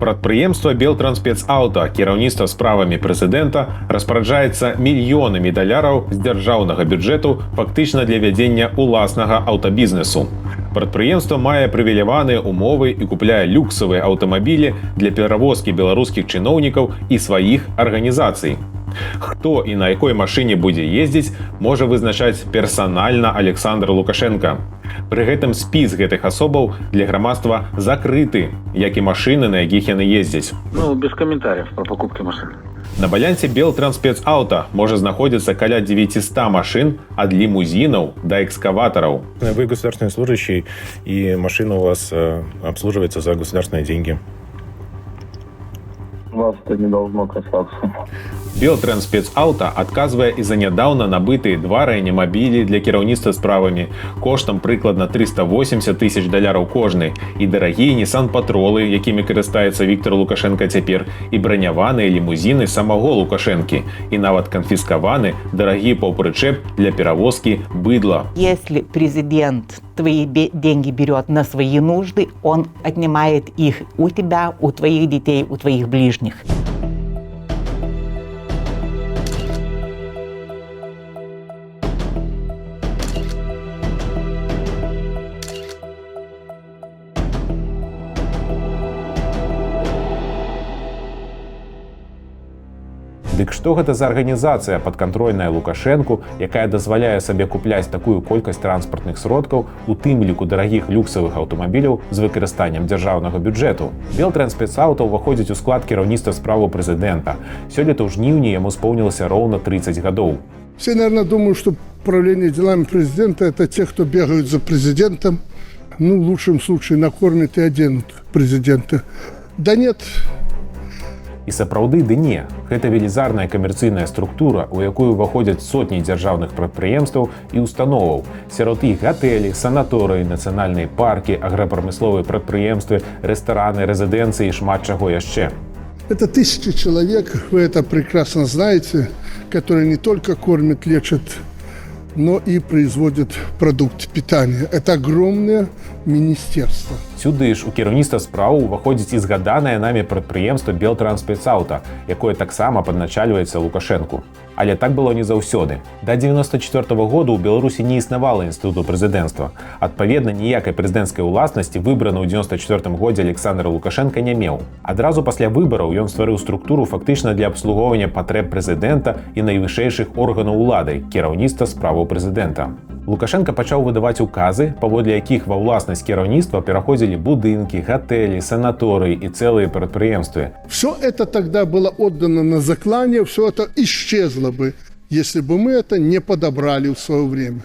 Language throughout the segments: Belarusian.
Прадпрыемства «Белтрансспецаўта», кіраўніцтва справамі прэзідэнта, распараджаецца мільёнамі даляраў з дзяржаўнага бюджэту фактычна для вядзення ўласнага аўтабізнесу. Прадпрыемства мае прывіляваныя умовы і купляе люксавыя аўтамабілі для перавозкі беларускіх чыноўнікаў і сваіх арганізацый. Хто і на якой машыне будзе ездзіць, можа вызначаць персанальна Александр Лукашенко. Пры гэтым спіс гэтых асобаў для грамадства закрыты, як і машыны, на якіх яны ездзяць. Без комментариев про покупки машин. На балансе «Белтрансспецаўта» можа знаходзіцца каля 900 машин ад лімузінаў да экскаватараў. Вы государственный служащий, и машина у вас обслуживается за государственные деньги. Вас это не должно касаться. «Белтрансспецаўта» адказвае і за нядаўна набытыя 2 рэанімабілі для кіраўніцтва справамі коштам прыкладна 380 тысяч даляраў кожны, і дарагія Nissan-патролы, якімі карыстаецца Віктор Лукашенко цяпер, і браняваныя лімузіны самого Лукашэнкі, і нават канфіскаваны дарагі паўпрычэп для перавозкі быдла. Если президент твои деньги берет на свои нужды, он отнимает их у тебя, у твоих детей, у твоих ближних. Дык што гэта за арганізацыя падкантрольная Лукашэнку, якая дазваляе сабе купляць такую колькасць транспартных сродкаў, у тым ліку дарагіх люксавых аўтамабіляў з выкарыстаннем дзяржаўнага бюджэту? «Белтрансспецаўта» ўваходзіць у склад кіраўніцтва справаў прэзідэнта. Сёлета ў жніўні яму споўнілася роўна 30 гадоў. Все, наверное, думают, что управление делами президента – это те, кто бегают за президентом. В лучшем случае накормят и оденут президента. Да нет. І сапраўды, ды не. Гэта велізарная камерцыйная структура, у якую ўваходзяць сотні дзяржаўных прадпрыемстваў і установаў. Сярод іх гатэлі, санаторыі, нацыянальныя паркі, аграпрамысловыя прадпрыемствы, рэстараны, рэзідэнцыі і шмат чаго яшчэ. Это тысячи человек, вы это прекрасно знаете, которые не только кормят, лечат, но и производят продукты питания. Это огромное министерство. Сюды ж у кіраўніцтва справаў уваходзіць і згаданае намі прадпрыемства «Белтрансспецаўта», якое таксама падначальваецца Лукашэнку. Але так было не заўсёды. Да 94 году ў Беларусі не існавала інстытуту прэзідэнцтва. Адпаведна, ніякай прэзідэнцкай уласнасці выбраны ў 94 годзе Александр Лукашенко не меў. Адразу пасля выбараў ён стварыў структуру фактычна для абслугоўвання патрэб прэзідэнта і найвышэйшых органаў улады – кіраўніцтва справаў прэзідэнта. Лукашенко пачаў выдаваць указы, паводле якіх ва ўласнасць кіраўніцтва пераходзілі будынкі, гатэлі, санаторыі і цэлыя прадпрыемствы. Все это тогда было отдано на заклание, все это исчезло бы, если бы мы это не подобрали в свое время.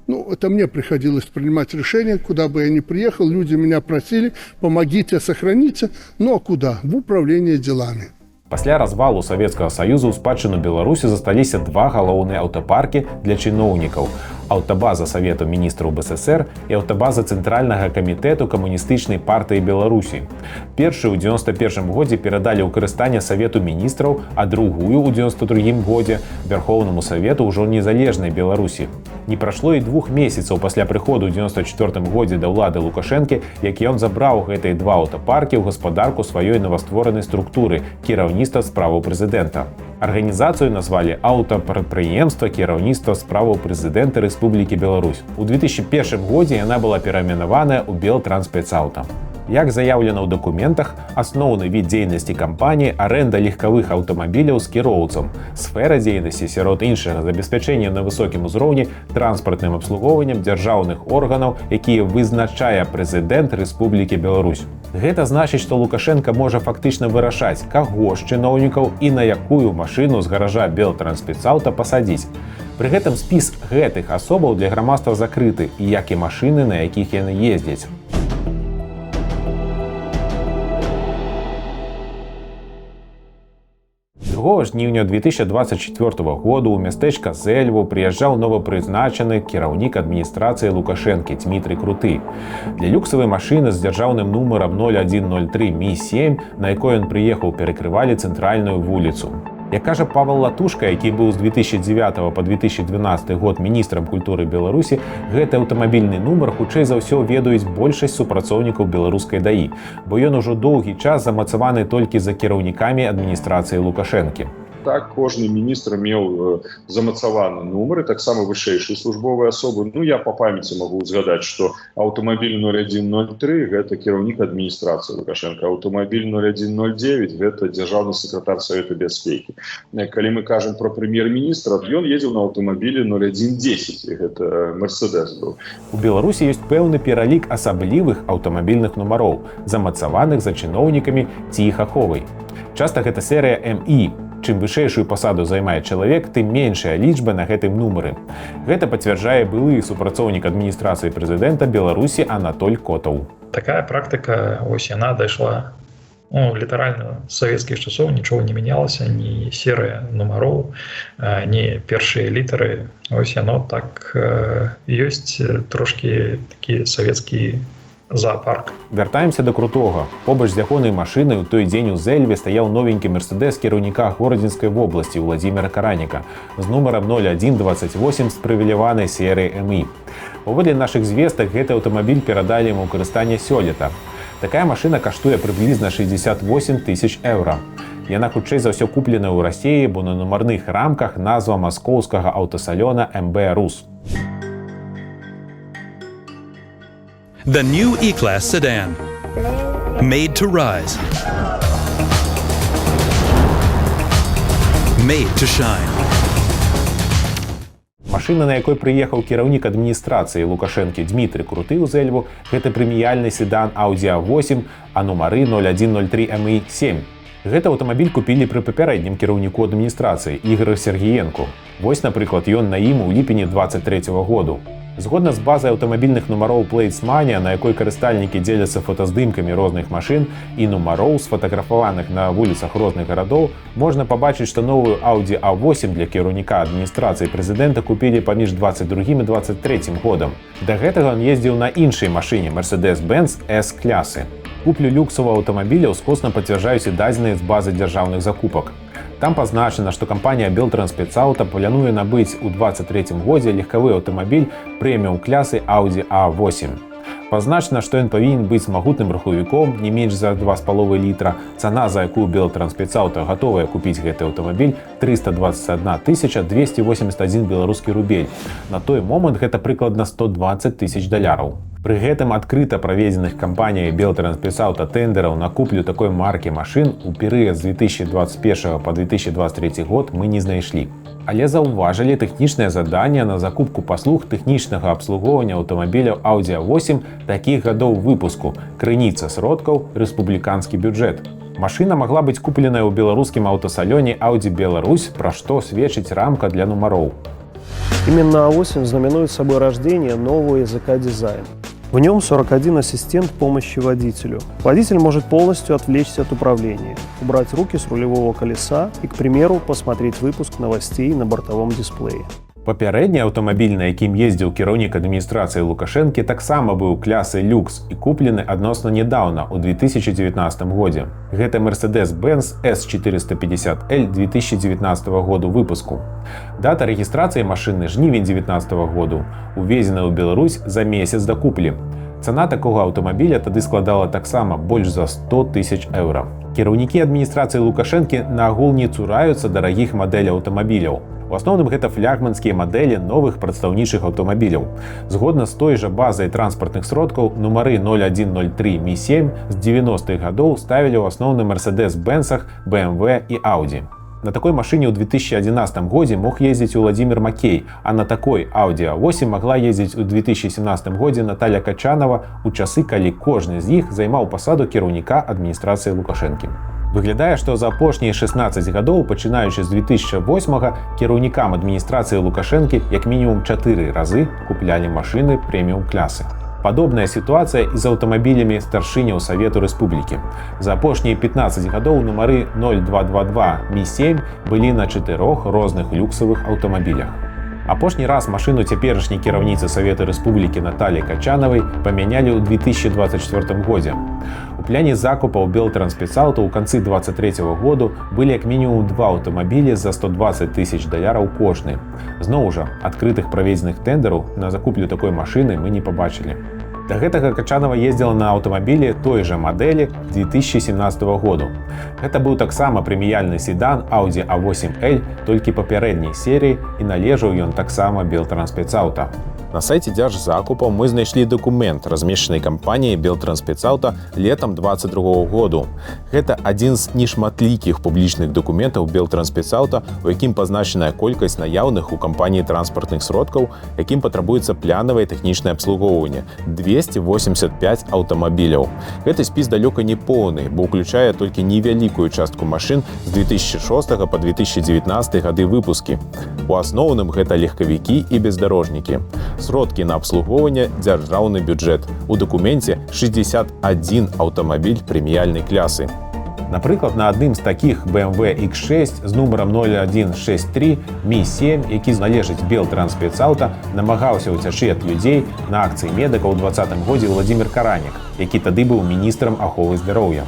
Это мне приходилось принимать решение, куда бы я ни приехал, люди меня просили, помогите, сохраните, а куда? В управление делами. Пасля развалу Савецкага Саюза ў спадчыну Беларусі засталіся 2 галоўныя аўтапаркі для чыноўнікаў. Аўтабаза Савету міністраў БССР і аўтабаза Цэнтральнага камітэту камуністычнай партыі Беларусі. Першую ў 91 годзе перадалі ў карыстанне Савету міністраў, а другую ў 92 годзе Вярхоўнаму Савету ўжо незалежнай Беларусі. Не прайшло і 2 месяцаў пасля прыходу ў 94 годзе да ўлады Лукашэнкі, як ён забраў гэтыя 2 аўтапаркі ў гаспадарку сваёй новастворанай структуры – кіраўніцтва справаў прэзідэнта. Арганізацыю назвалі «Аўтапрадпрыемства кіраўніцтва справаў прэзідэнта Рэспублікі Беларусь». У 2001 годзе яна была перайменаваная ў «Белтрансспецаўта». Як заяўлена ў дакументах, асноўны від дзейнасці кампаніі – арэнда легкавых аўтамабіляў з кіроўцам. Сфера дзейнасці, сярод іншага, забеспячэння на высокім узроўні транспартным абслугоўваннем дзяржаўных органаў, якія вызначае прэзідэнт Рэспублікі Беларусь. Гэта значыць, што Лукашенко можа фактычна вырашаць, каго з чыноўнікаў і на якую машыну з гаража «Белтрансспецаўта» пасадзіць. Пры гэтым спіс гэтых асобаў для грамадства закрыты, як і машыны, на якіх яны ездзяць. 2 жніўня 2024 году ў мястэчка Зэльву прыязджаў новапрызначаны кіраўнік адміністрацыі Лукашэнкі Дмітрый Круты. Для люксавай машыны з дзяржаўным нумарам 0103 Ми-7, на якой ён прыехаў, перакрывалі цэнтральную вуліцу. Як каже Павел Латушка, який быў з 2009 по 2012 год міністрам культуры Беларусі, гэты аўтамабільны нумар хутчэй за ўсё ведаюць большасць супрацоўнікаў беларускай ДАІ, бо ён ужо доўгі час замацаваны толькі за кіраўнікамі адміністрацыі Лукашэнкі. Так, кожны міністр меў замацаваны нумар, і таксама вышэйшыя службовыя асобы. Ну, я па памяці магу згадаць, што аўтамабіль 0103 – гэта кіраўнік адміністрацыі Лукашэнка, аўтамабіль 0109 – гэта дзяржаўны сакратар Савета бяспекі. Калі мы кажам пра прэм'ер-міністра, ён ездзіў на аўтамабілі 0110, гэта Мерседес быў. У Беларусі ёсць пэўны пералік асаблівых аўтамабільных нумароў, замацаваных за чыноўнікамі ці іх аховай. Часта гэта серыя МІ. Чым вышэйшую пасаду займае чалавек, тым меншая лічба на гэтым нумары. Гэта пацвярджае былы супрацоўнік адміністрацыі прэзідэнта Беларусі Анатоль Котаў. Такая практыка, ось яна дайшла літаральна з савецкіх часоў, нічога не мянялася, ні серыя нумароў, ні першыя літары. Ось яно так ёсць трошкі такі савецкі зоопарк. Вяртаемся да крутога. Побач з ягонай машынай у той дзень у Зэльве стаяў новенькі мерседес кіраўніка Городзенскай вобласці Владзіміра Караніка з нумарам 0128 з прывіляванай серыі МІ. Паводле нашых звестак, гэты аўтамабіль перадалі ему ў карыстанне сёлета. Такая машына каштуе прыблізна 68 тысяч еўра. Яна хутчэй за ўсё куплена ў Расіі, бо на нумарных рамках назва маскоўскага аўтасалёна МБ «Рус». The new E-Class sedan, made to rise, made to shine. Машына, на якой прыехаў кіраўнік адміністрацыі Лукашэнкі Дмітрый Круты ў Зэльву, гэта прэміяльны седан Audi A8, а нумары 0103 MI7. Гэты аўтамабіль купілі пры папярэднім кіраўніку адміністрацыі Ігорю Сергіенку. Вось, напрыклад, ён на ім у ліпені 23 году. Згодна з базай аўтамабільных нумароў Plates.Mania, на якой карыстальнікі дзеляцца фотаздымкамі розных машын і нумароў, сфотаграфаваных на вуліцах розных гарадоў, можна пабачыць, што новую Audi A8 для кіраўніка адміністрацыі прэзідэнта купілі паміж 22 і 23 годам. Да гэтага ён ездзіў на іншай машыне Mercedes-Benz S-клясы. Куплю люксового аўтамабіля ўскосна пацвярджаюць і дадзеныя з базы дзяржаўных закупак. Там пазначана, што кампанія Белтрансспецаўто плануе набыць у 2023 годзе легкавы аўтамабіль прэміум клясы Audi A8. Пазначана, што ён павінен быць магутным рухавіком не менш за 2,5 літра. Цана, за якую Белтрансспецаўто гатовая купіць гэты аўтамабіль, 321 281 беларускі рубель. На той момант гэта прыкладна $120 000. Пры гэтым адкрыта праведзеных кампаніяй Белтрансспецаўто тэндераў на куплю такой маркі машын у перыяд з 2021 по 2023 год мы не знайшлі. Але заўважылі тэхнічнае заданне на закупку паслуг тэхнічнага абслугоўвання аўтамабіляў Audi A8 такіх гадоў выпуску, крыніца сродкаў, рэспубліканскі бюджэт. Машына могла быць купленая ў беларускім аўтасалёне Audi Беларусь, пра што сведчыць рамка для нумароў. Именно A8 знаменует собой рождение нового языка дизайна. В нем 41 ассистент помощи водителю. Водитель может полностью отвлечься от управления, убрать руки с рулевого колеса и, к примеру, посмотреть выпуск новостей на бортовом дисплее. Папярэдні аўтамабіль, на якім ездзіў кіраўнік адміністрацыі Лукашэнкі, таксама быў клясы люкс і куплены адносна нядаўна, у 2019 годзе. Гэта Mercedes-Benz S450L 2019 году выпуску. Дата рэгістрацыі машыны жнівень 2019 году, увезена ў Беларусь за месяц да куплі. Цана такога аўтамабіля тады складала таксама больш за 100 000 еўра. Кіраўнікі адміністрацыі Лукашэнкі наогул не цураюцца дарагіх мадэляў аўтамабіляў. У асноўным гэта флягманскія мадэлі новых прадстаўнічых аўтамабіляў. Згодна з той жа базай транспартных сродкаў, нумары 0103 Mi7 з 90-х гадоў ставілі ў асноўным Mercedes-Бенцах, BMW і Audi. На такой машыне ў 2011 годзе мог ездзіць Владзімір Макей, а на такой Audi A8 магла ездзіць у 2017 годзе Наталя Качанова у часы, калі кожны з іх займаў пасаду кіраўніка адміністрацыі Лукашэнкі. Выглядае, што за апошнія 16 гадоў, пачынаючы з 2008-га, кіраўнікам адміністрацыі Лукашэнкі як мінімум 4 разы куплялі машыны прэміум-клясы. Падобная сітуацыя і з аўтамабілямі старшыняў Савету Рэспублікі. За апошнія 15 гадоў нумары 0222 Mi7 былі на 4 розных люксавых аўтамабілях. Апошні раз машыну цяперашняй кіраўніцы Савета Рэспублікі Натальі Качанавай памянялі ў 2024 годзе. У пляне закупаў Белтрансспецаўто ў канцы 2023 году былі як мінімум 2 аўтамабілі за $120 000 кожны. Зноў жа, адкрытых праведзеных тэндараў на закуплю такой машыны мы не пабачылі. Да гэтага Качанава ездзіла на аўтамабілі той жа мадэлі 2017 году. Гэта быў таксама прэміяльны седан Audi A8L, толькі папярэдняй серыі, і належаў ён таксама Белтрансспецаўто. На сайце Дзяржзакупаў мы знайшлі дакумент, размешчаны кампаніяй Белтрансспецаўто летам 2022 году. Гэта адзін з нешматлікіх публічных дакументаў Белтрансспецаўто, у якім пазначаная колькасць наяўных у кампаніі транспартных сродкаў, якім патрабуецца планавае тэхнічнае абслугоўванне – 285 аўтамабіляў. Гэты спіс далёка не поўны, бо ўключае толькі невялікую частку машын з 2006 па 2019 гады выпускі. У асноўным гэта легкавікі і бездарожнікі. Сродкі на абслугоўванне дзяржаўны бюджэт. У дакуменце 61 аўтамабіль прэміяльнай клясы. Напрыклад, на адным з такіх BMW X6 з нумарам 0163 Mi-7, які належыць Белтрансспецаўто, намагаўся ўцячы ад людзей на акцыі медыка ў 2020 годзе Владзімір Каранік, які тады быў міністрам аховы здароўя.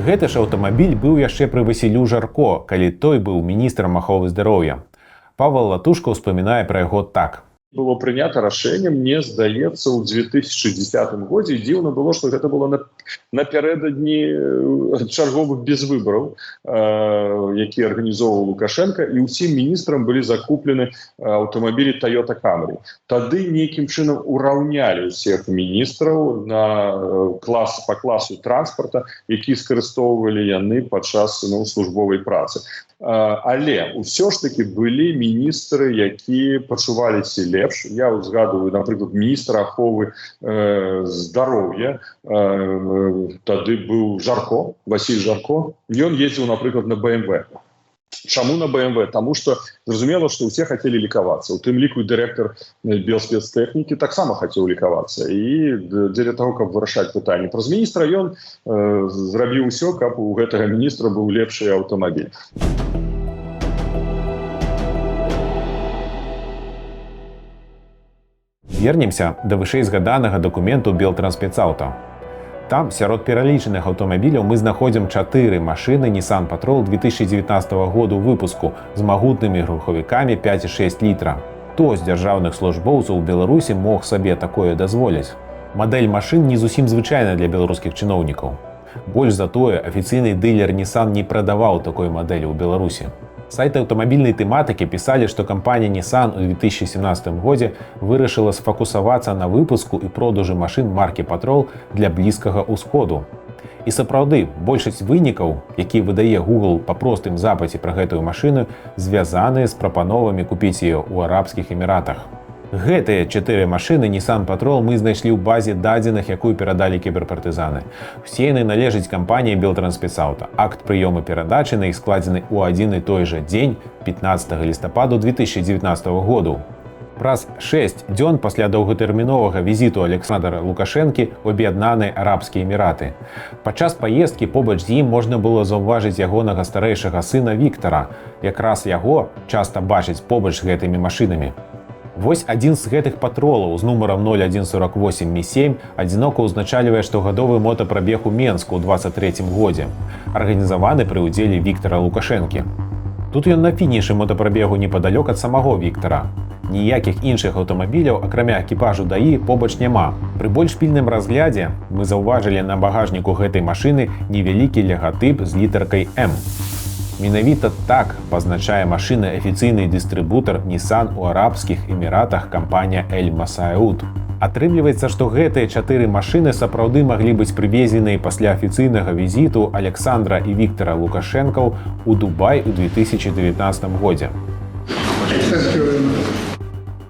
Гэты ж аўтамабіль быў яшчэ пры Васілю Жарко, калі той быў міністрам аховы здароўя. Павел Латушка ўспамінае пра яго так. Было прынята рашэнне, мне здаецца, ў 2010 годзе. Дзіўна было, што гэта было напярэдадні чарговых безвыбараў, які арганізоўваў Лукашенко, і ўсім міністрам былі закуплены аўтамабілі Toyota Camry. Тады нейкім чынам ураўнялі ўсіх міністраў па класу транспарта, які скарыстоўвалі яны падчас службовай працы. Але ўсё ж таки былі міністры, які пачуваліся лепш. Я узгадываю, напрыклад, міністра аховы здароўя. Тады быў Жарко, Васіль Жарко. Ён ездзіў, напрыклад, на BMW. Чаму на BMW? Таму што зразумела, што ўсе хацелі лікавацца. У тым ліку дырэктар Белспецтэхнікі таксама хацеў лікавацца. І дзеля таго, каб вырашаць пытанне праз міністра, ён зрабіў усё, каб у гэтага міністра быў лепшы аўтамабіль. Вернемся да вышэй згаданага дакументу Белтрансспецаўто. Там, сярод пералічаных аўтамабіляў, мы знаходзім 4 машыны Nissan Patrol 2019 году выпуску з магутнымі рухавікамі 5,6 літра. Хто з дзяржаўных службоўцаў у Беларусі мог сабе такое дазволіць? Мадэль машын не зусім звычайная для беларускіх чыноўнікаў. Больш за тое, афіцыйны дылер Nissan не прадаваў такой мадэлі ў Беларусі. Сайты аўтамабільнай тэматыкі пісалі, што кампанія Nissan у 2017 годзе вырашыла сфокусавацца на выпуску і продажы машын маркі Patrol для Блізкага ўсходу. І сапраўды, большасць вынікаў, які выдае Google па простым запыце пра гэтую машыну, звязаныя з прапановамі купіць яе ў Арабскіх Эміратах. Гэтыя 4 машыны Nissan Patrol мы знайшлі ў базе дадзеных, якую перадалі кіберпартызаны. Усе яны належаць кампаніі Белтрансспецаўто. Акт прыёму перадачы на іх складзены ў адзін і той жа дзень, 15 лістападу 2019 году. Праз 6 дзён пасля доўгатэрміновага візіту Александра Лукашэнкі ў Аб'яднаныя Арабскія Эміраты. Падчас паездкі побач з ім можна было заўважыць ягонага старэйшага сына Віктара. Якраз яго часта бачыць побач з гэтымі машынамі. Вось адзін з гэтых патролаў з нумарам 0148 Mi-7 адзінока ўзначальвае штогадовы мотапрабег у Менску ў 2023 годзе, арганізаваны пры ўдзеле Віктара Лукашэнкі. Тут ён на фінішы мотапрабегу непадалёк ад самого Віктара. Ніякіх іншых аўтамабіляў, акрамя экіпажу ДАІ, побач няма. Пры больш пільным разглядзе мы заўважылі на багажніку гэтай машыны невялікі лягатып з літаркай «М». Менавіта так пазначае машыны афіцыйны дыстрыбутар Nissan у Арабскіх Эміратах кампанія «Эль Масауд». Атрымліваецца, што гэтыя 4 машыны сапраўды маглі быць прывезеныя пасля афіцыйнага візіту Александра і Віктара Лукашэнкаў у Дубай у 2019 годзе.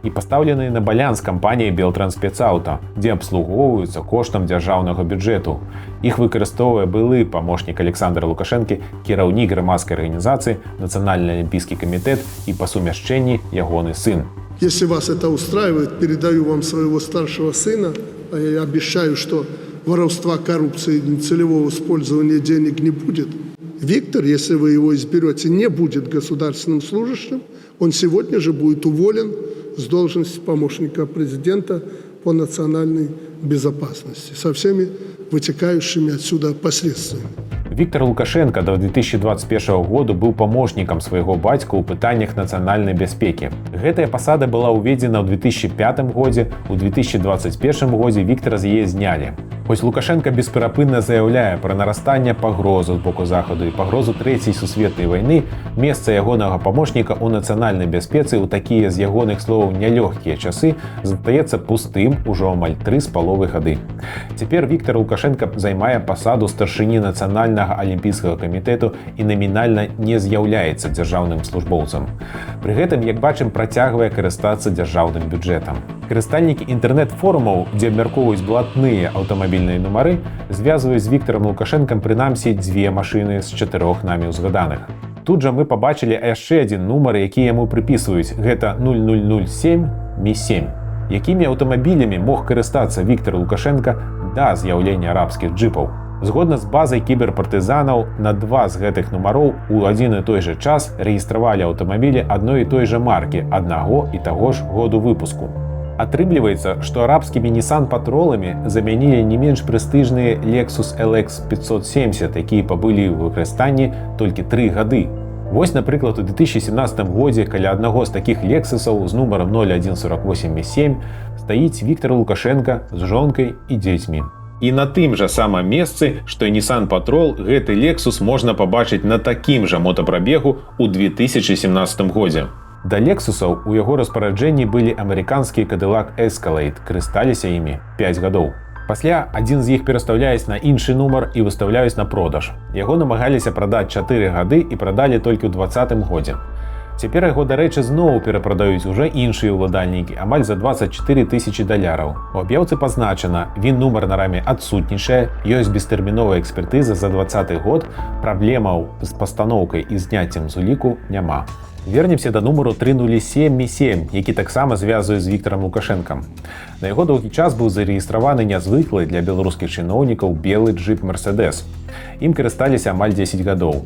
І пастаўленыя на балянс кампаніяй Белтрансспецаўто, дзе абслугоўваюцца коштам дзяржаўнага бюджэту. Іх выкарыстоўвае былы памочнік Александра Лукашэнкі, кіраўнік грамадскай арганізацыі, Нацыянальны алімпійскі камітэт і па сумяшчэнні ягоны сын. Если вас это устраивает, передаю вам своего старшего сына. Я обещаю, что воровства, коррупции, нецелевого использования денег не будет. Виктор, если вы его изберете, не будет государственным служащим. Он сегодня же будет уволен с должности помощника президента по национальной безопасности со всеми вытекающими отсюда последствиями. Віктор Лукашенко до 2021 году быў памочнікам свайго бацька ў пытаннях нацыянальнай бяспекі. Гэтая пасада была ўведзена ў 2005 годзе, у 2021 годзе Віктара з яе знялі. Хоць Лукашенко бесперапынна заяўляе пра нарастанне пагрозы з боку Захаду і пагрозу Трэцяй сусветнай вайны, месца ягонага памочніка ў нацыянальнай бяспецы ў такія з ягоных словаў нялёгкія часы застаецца пустым ужо амаль 3,5 гады. Цяпер Віктор Лукашенко займае пасаду старшыні нацыянальнага алімпійскага камітэту і намінальна не з'яўляецца дзяржаўным службоўцам. Пры гэтым, як бачым, працягвае карыстацца дзяржаўным бюджэтам. Карыстальнікі інтэрнэт-форумаў, дзе абмяркоўваюць блатныя аўтамабільныя нумары, звязваюць з Віктарам Лукашэнкам прынамсі 2 машыны з 4 намі ўзгаданых. Тут жа мы пабачылі яшчэ адзін нумар, які яму прыпісваюць. Гэта 0007 Ми-7. Якімі аўтамабілямі мог карыстацца Віктар Лукашенка да з'яўлення арабскіх джипаў? Згодна з базай кіберпартызанаў, на 2 з гэтых нумароў у адзін і той жа час рэгістравалі аўтамабілі адной і той жа маркі, аднаго і таго ж году выпуску. Атрымліваецца, што арабскімі Nissan Patrol'амі замянілі не менш прэстыжныя Lexus LX 570, якія пабылі ў выкарыстанні толькі 3 гады. Вось, напрыклад, у 2017 годзе каля аднаго з такіх Lexus'аў з нумарам 0148 Ми-7 стаіць Віктар Лукашенко з жонкай і дзецьмі. І на тым жа самым месцы, што і Nissan Patrol, гэты Lexus можна пабачыць на такім жа мотапрабегу ў 2017 годзе. Да Lexus'аў у яго распараджэнні былі амерыканскі Cadillac Escalade, карысталіся імі 5 гадоў. Пасля адзін з іх перастаўляюць на іншы нумар і выставляюць на продаж. Яго намагаліся прадаць 4 гады і прадалі толькі ў 2020 годзе. Цяпер яго, дарэчы, зноў перапрадаюць уже іншыя ўладальнікі амаль за $24 000. У аб'яўцы пазначана, він-нумар на раме адсутнічае, ёсць бестэрміновая экспертыза за 2020 год, праблемаў з пастаноўкай і зняццем з уліку няма. Вернемся да нумару 307 Ми-7, які таксама звязваюць з Віктарам Лукашэнкам. На яго доўгі час быў зарэгістраваны нязвыклы для беларускіх чыноўнікаў белы джип Mercedes. Ім карысталіся амаль 10 гадоў.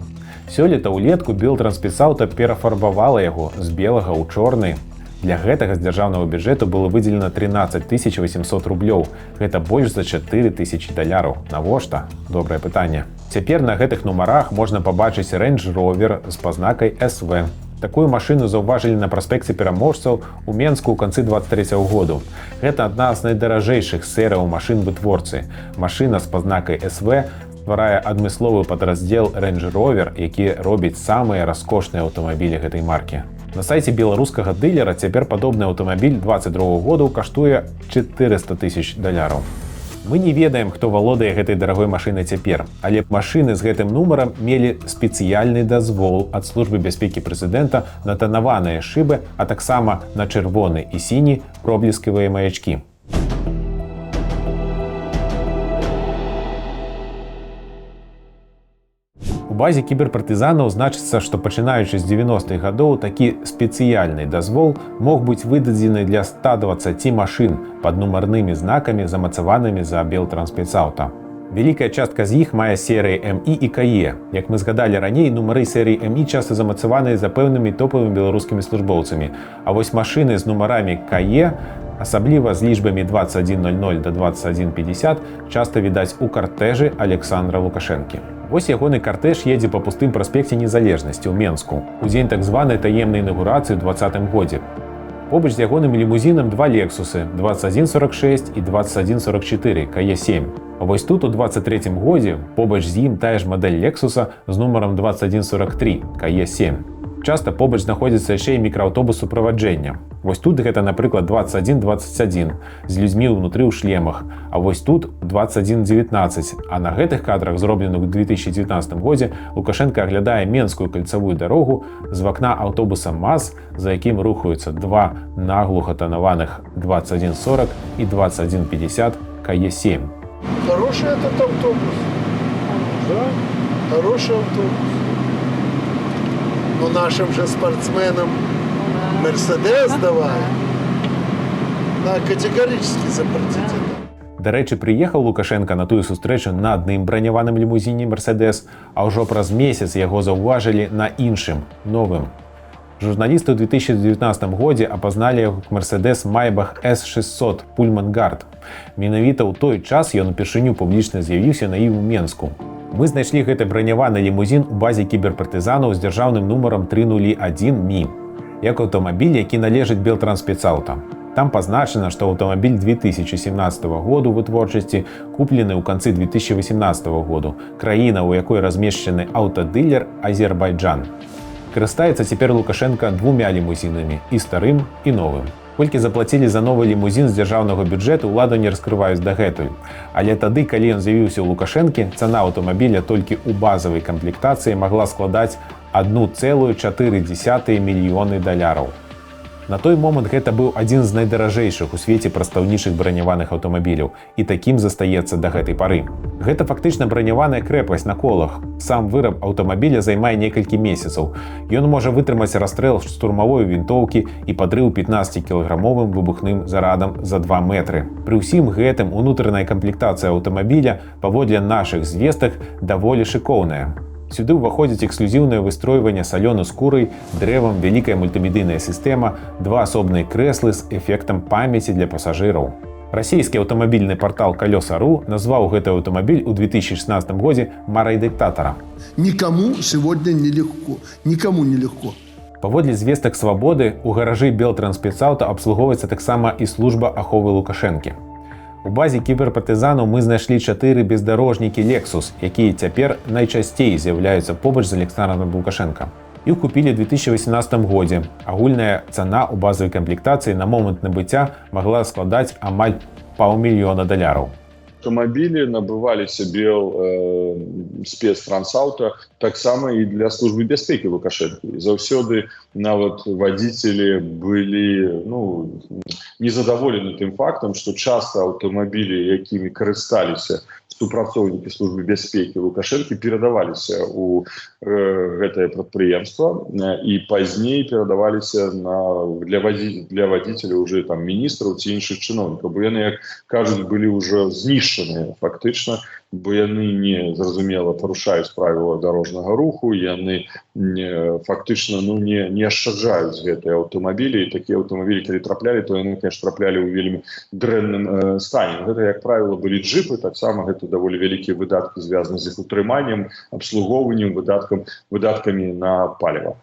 Сёлета ўлетку Белтрансспецаўта перафарбавала яго з белага ў чорны. Для гэтага з дзяржаўнага бюджэту было выдзелена 13 800 рублёў. Гэта больш за $4 000. Навошта? Добрае пытанне. Цяпер на гэтых нумарах можна пабачыць Range Rover з пазнакай SV. Такую машыну заўважылі на праспекце пераможцаў у Менску ў канцы 23 году. Гэта адна з найдаражэйшых серыяў машын вытворцы. Машына з пазнакай SV стварае адмысловы падраздзел Range Rover, які робіць самыя раскошныя аўтамабілі гэтай маркі. На сайце беларускага дылера цяпер падобны аўтамабіль 22 году каштуе $400 000. Мы не ведаем, хто валодае гэтай дарагой машынай цяпер, але машыны з гэтым нумарам мелі спецыяльны дазвол ад службы бяспекі прэзідэнта на танаваныя шыбы, а таксама на чырвоны і сіні проблескавыя маячкі. У базе кіберпартызанаў значыцца, што пачынаючы з 90-х гадоў такі спецыяльны дазвол мог быць выдадзены для 120 машын пад нумарнымі знакамі, замацаванымі за Белтрансспецаўта. Вялікая частка з іх мае серыі МІ і КАЕ. Як мы згадалі раней, нумары серыі МІ часта замацаваныя за пэўнымі топавымі беларускімі службоўцамі. А вось машыны з нумарамі КАЕ, асабліва з лічбамі 2100 да 2150, часта відаць у картэжы Александра Лукашэнкі. Вось ягоны картэж едзе па пустым праспекце Незалежнасці ў Менску у дзень так званай таемнай інаўгурацыі ў 2020 годзе. Побач з ягоным лімузінам 2 Лексусы 2146 і 2144 КАЕ-7. А вось тут у 23 годзе побач з ім тая ж мадэль Лексуса з нумарам 2143 КАЕ-7. Часта побач знаходзіцца яшчэ і мікрааўтобус суправаджэння. Вось тут гэта, напрыклад, 2121 з людзьмі ўнутры ў шлемах, а вось тут 2119. А на гэтых кадрах, зробленых у 2019 годзе, Лукашенко аглядае Менскую кальцавую дарогу з вакна аўтобуса МАЗ, за якім рухаюцца 2 наглуха танаваных 2140 і 2150 КАЕ-7. Хороший этот автобус. Да, хороший автобус. Но нашим же спортсменам Мерседес давай. Да, категорически запретить это. Дарэчы, прыехаў Лукашенко на тую сустрэчу на адным браняваным лімузіне «Мерседес», а ўжо праз месяц яго заўважылі на іншым, новым. Журналісты ў 2019 годзе апазналі яго к «Мерседес Майбах С600 Пульман Гард». Менавіта ў той час ён упершыню публічна з'явіўся на ім у Менску. Мы знайшлі гэты браняваны лімузін у базе кіберпартызанаў з дзяржаўным нумарам 301 МИ, як аўтамабіль, які належыць Белтрансспецаўта. Там пазначана, што аўтамабіль 2017 году вытворчасці куплены ў канцы 2018 году, краіна, у якой размешчаны аўтадылер Азербайджан. Карыстаецца цяпер Лукашенко двумя лімузінамі, і старым, і новым. Колькі заплацілі за новы лімузін з дзяржаўнага бюджэту, ўладу не раскрываюць дагэтуль. Але тады, калі ён з'явіўся ў Лукашэнкі, цана аўтамабіля толькі ў базавай камплектацыі магла складаць 1,4 мільёны даляраў. На той момант гэта быў адзін з найдаражэйшых у свеце прадстаўнічых браняваных аўтамабіляў і такім застаецца да гэтай пары. Гэта фактычна браняваная крэпасць на колах. Сам выраб аўтамабіля займае некалькі месяцаў. Ён можа вытрымаць расстрэл штурмавой вінтоўкі і падрыў 15-кілаграмовым выбухным зарадам за 2 метры. Пры ўсім гэтым унутраная камплектацыя аўтамабіля, паводле нашых звестак, даволі шыкоўная. Сюды ўваходзіць эксклюзіўнае выстройванне салёнай скурай, дрэвам, вялікая мультымедыйная сістэма, 2 асобныя крэслы з эфектам памяці для пасажыраў. Расійскі аўтамабільны партал «Колёса.ру» назваў гэты аўтамабіль у 2016 годзе «марай дыктатара». Никому сегодня нелегко. Никому нелегко. Паводле звестак «Свабоды», у гаражы Белтрансспецаўта абслугоўваецца таксама і служба аховы Лукашэнкі. У базе кіберпартызанаў мы знайшлі 4 бездарожнікі «Лексус», якія цяпер найчасцей з'яўляюцца побач з Александром Лукашенко. Іх купілі ў 2018 годзе. Агульная цана ў базавай камплектацыі на момант набыцця магла складаць амаль $500 000. Автомобили набываліся спецтрансаўта таксама і для службы бяспекі Лукашэнкі. Заўсёды нават вадзіцелі былі незадаволены тым фактам, што часта аўтамабілі, якімі карысталіся супрацоўнікі службы бяспекі Лукашэнкі, перадаваліся ў гэтае прадпрыемства і пазней перадаваліся для вадзіцеляў уже там міністраў ці іншых чыноўнікаў, бо яны, як кажуць, былі ўжо знішчаныя фактычна, бо яны не зразумела парушаюць правіла дарожнага руху, яны фактычна не ашчаджаюць гэтыя аўтамабілі, і такія аўтамабілі, калі траплялі, то яны, конечно, траплялі ў вельмі дрэнным стане. Гэта, як правіла, былі джипы, таксама гэта даволі вялікія выдаткі звязаны з іх утрыманнем, абслугоўваннем, выдаткамі на паліва.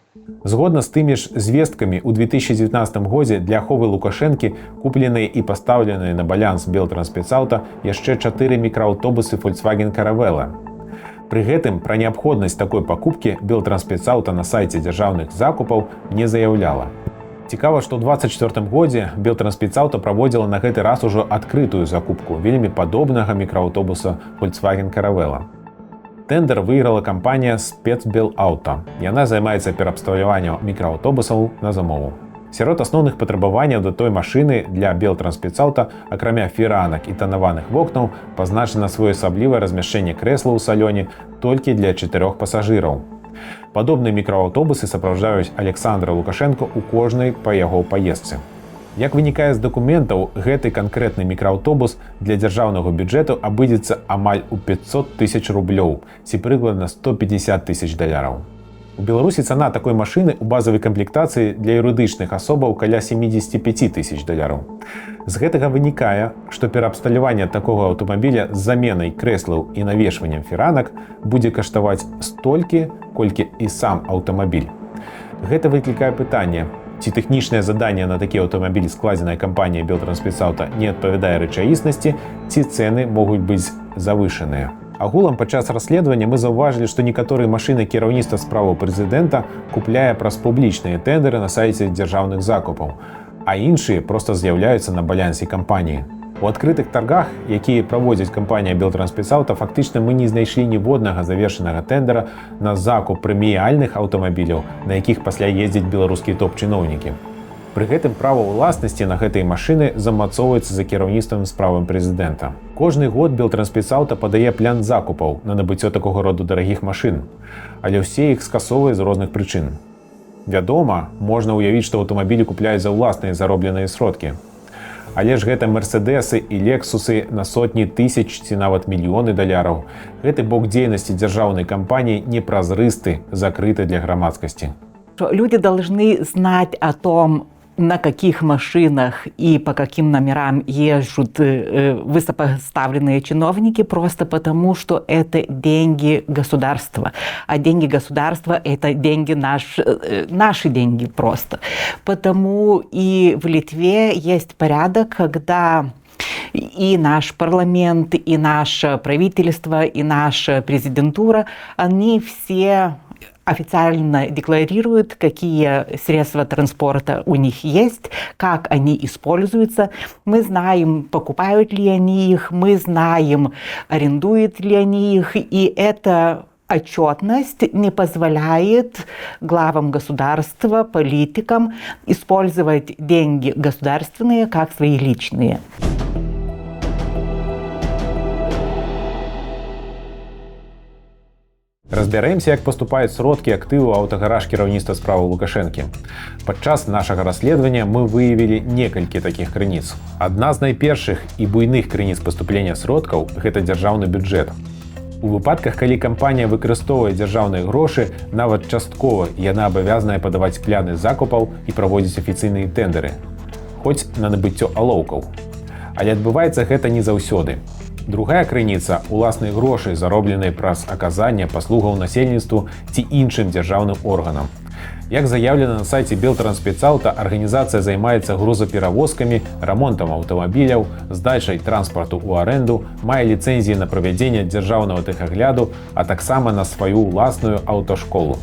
Згодна з тымі ж звесткамі, у 2019 годзе для аховы Лукашэнкі купленыя і пастаўленыя на баланс Белтрансспецаўта яшчэ 4 мікрааўтобусы Volkswagen Caravella. Пры гэтым пра неабходнасць такой пакупкі Белтрансспецаўта на сайце дзяржаўных закупаў не заяўляла. Цікава, што ў 2024 годзе Белтрансспецаўта праводзіла на гэты раз ужо адкрытую закупку вельмі падобнага мікрааўтобуса Volkswagen Caravella. Тэндэр выйграла кампанія «Спецбелаўта». Яна займаецца пераабсталяваннем мікрааўтобусаў на замову. Сярод асноўных патрабаванняў да той машыны для Белтрансспецаўта, акрамя фіранак і танаваных вокнаў, пазначана своеасаблівае размяшчэнне крэсла ў салёне толькі для 4 пасажыраў. Падобныя мікрааўтобусы сапраўджаюць Александра Лукашенко ў кожнай па яго паездцы. Як вынікае з дакументаў, гэты канкрэтны мікрааўтобус для дзяржаўнага бюджэту абыдзецца амаль у 500 000 рублёў, ці прыкладна $150 000. У Беларусі цана такой машыны ў базавай камплектацыі для юрыдычных асобаў каля $75 000. З гэтага вынікае, што пераабсталяванне такога аўтамабіля з заменай крэслаў і навешваннем фіранак будзе каштаваць столькі, колькі і сам аўтамабіль. Гэта выклікае пытанне, ці тэхнічнае заданне на такі аўтамабіль, складзенае кампаніяй Белтрансспецаўта, не адпавядае рэчаіснасці, ці цэны могуць быць завышаныя. Агулам падчас расследавання мы заўважылі, што некаторыя машыны кіраўніцтва справаў прэзідэнта купляе праз публічныя тэндеры на сайце дзяржаўных закупаў, а іншыя проста з'яўляюцца на балансе кампаніі. У адкрытых таргах, якія праводзіць кампанія Белтрансспецаўта, фактычна мы не знайшлі ніводнага завершанага тэндера на закуп прэміяльных аўтамабіляў, на якіх пасля ездзяць беларускія топ-чыноўнікі. Пры гэтым права ўласнасці на гэтыя машыны замацоўваецца за кіраўніцтвам справам прэзідэнта. Кожны год Белтрансспецаўта падае план закупаў на набыццё такога роду дарагіх машын, але ўсе іх скасоўваюць з розных прычын. Вядома, можна ўявіць, што аўтамабілі купляюць за ўласныя заробленыя сродкі. Але ж гэта мерседесы і лексусы на сотні тысяч ці нават мільёны даляраў. Гэты бок дзейнасці дзяржаўнай кампаніі непразрысты, закрыты для грамадскасці. Люди должны знать о том, на каких машинах и по каким номерам езжут высокопоставленные чиновники, просто потому, что это деньги государства. А деньги государства – это деньги наши деньги просто. Потому и в Литве есть порядок, когда и наш парламент, и наше правительство, и наша президентура, они все официально декларируют, какие средства транспорта у них есть, как они используются. Мы знаем, покупают ли они их, мы знаем, арендуют ли они их, и эта отчетность не позволяет главам государства, политикам использовать деньги государственные как свои личные. Разбяремся, як паступаюць сродкі актыву аўтагараж кіраўніцтва справы Лукашэнкі. Падчас нашага расследавання мы выявілі некалькі такіх крыніц. Адна з найпершых і буйных крыніц паступлення сродкаў – гэта дзяржаўны бюджэт. У выпадках, калі кампанія выкарыстоўвае дзяржаўныя грошы, нават часткова яна абавязаная падаваць пляны закупаў і праводзіць афіцыйныя тэндеры, хоць на набыццё алоўкаў. Але адбываецца гэта не заўсёды. Другая крыніца – уласныя грошы, заробленыя праз аказанне паслугаў насельніцтву ці іншым дзяржаўным органам. Як заяўлена на сайце Белтрансспецаўта, арганізацыя займаецца грузаперавозкамі, рамонтам аўтамабіляў, здачай транспарту ў арэнду, мае ліцэнзіі на правядзенне дзяржаўнага тэхагляду, а таксама на сваю ўласную аўташколу.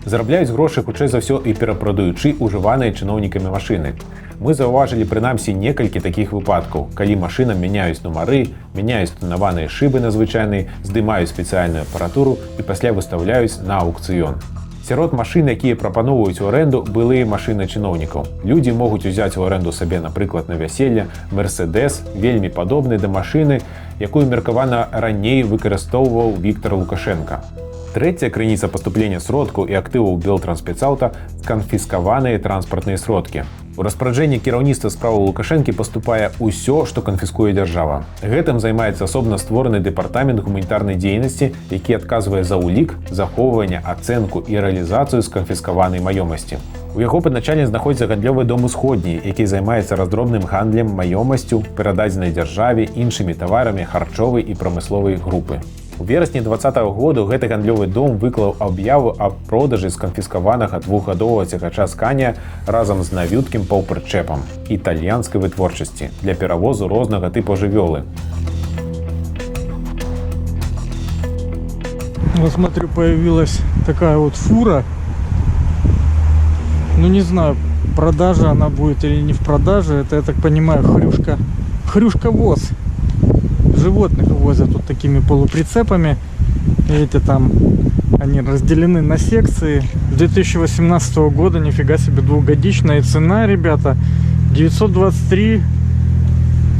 Зарабляюць грошы хутчэй за ўсё і перапрадаючы ўжываныя чыноўнікамі машыны. Мы заўважылі прынамсі некалькі такіх выпадкаў, калі машынам мяняюць нумары, мяняюць тонаваныя шыбы надзвычайныя, здымаюць спецыяльную апаратуру і пасля выстаўляюць на аўкцыён. Сярод машын, якія прапаноўваюць у арэнду, былыя машыны чыноўнікаў. Людзі могуць узяць у арэнду сабе, напрыклад, на вяселле, мерседес, вельмі падобны да машыны, якую меркавана раней выкарыстоўваў Віктор Лукашенка. Трэцяя крыніца паступлення сродкаў і актываў Белтрансспецаўта – канфіскаваныя транспартныя сродкі. У распараджэнне кіраўніцтва справы Лукашэнкі паступае ўсё, што канфіскуе дзяржава. Гэтым займаецца асобна створаны дэпартамент гуманітарнай дзейнасці, які адказвае за ўлік, захоўванне, ацэнку і рэалізацыю сканфіскаванай маёмасці. У яго падначаленні знаходзіцца гандлёвы дом «Усходні», які займаецца раздробным гандлем маёмасцю, перададзенай дзяржаве, іншымі таварамі харчовай і прамысловай групы. У верасні 2020 году гэты гандлёвы дом выклаў аб'яву аб продажы сканфіскаванага двухгадовага цягача «Сканія» разам з навюткім паўпрычэпам італьянскай вытворчасці для перавозу рознага тыпу жывёлы. Вот смотрю, появилась такая вот фура. Ну не знаю, продажа она будет или не в продаже. Это, я так понимаю, хрюшка-воз. Животных возят вот такими полуприцепами. Эти там, они разделены на секции. 2018 года, нифига себе, двухгодичная цена, ребята, 923